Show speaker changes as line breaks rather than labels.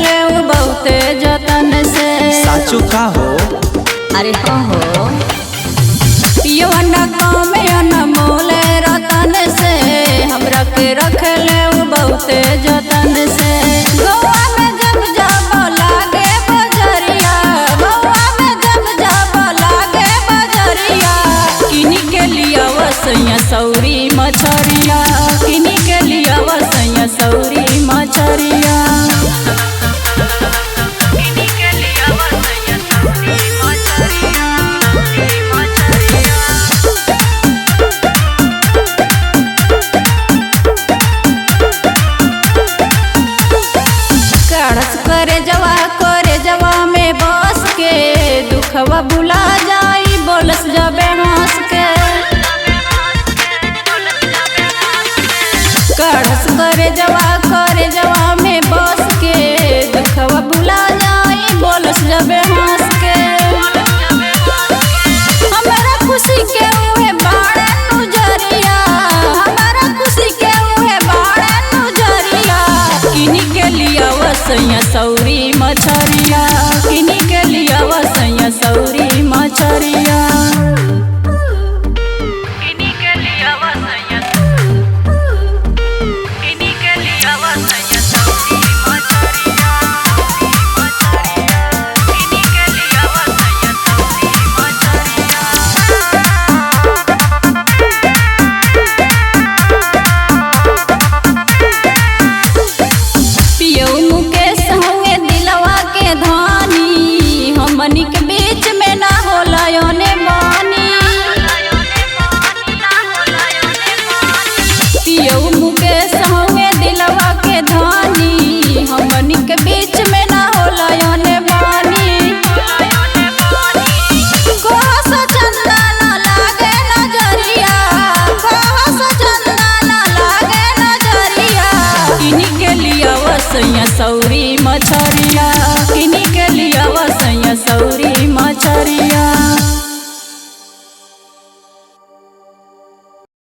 ले बहुते जतन से।
साचू का हो?
अरे हो पियवना काम अनमोल रतन से हमरा के रख ले बहुते जतन से। गौआ में जब जब लागे बजरिया, गौआ में जब जब लागे बजरिया, किनी के लिया वसैया सौरी मछरिया, किनी के लिया वसैया सौरी मछरिया। करे जवा में बस के दुखवा भुला जाई बोलस जबे हंस के। कड़स करे जवा में बस के दुखवा भुला जाई बोलस जबे हंस के। हमारा खुशी के उहे बाड़े नुजरिया, हमारा खुशी के उहे बाड़े नुजरिया, किनी के लिया वसैया सौरी मछरिया, किनी के लिया वसैया सौरी मछरिया। हमनी के बीच में ना होला योने बानी, पियऊ मुकेश हमें दिलवा के धानी, हमनी के बीच में ना होला योने बानी। कोहा सा चंदा ना लागे नजरिया, कोहा सा चंदा ना लागे नजरिया, किनी के लिया वसैया सौरी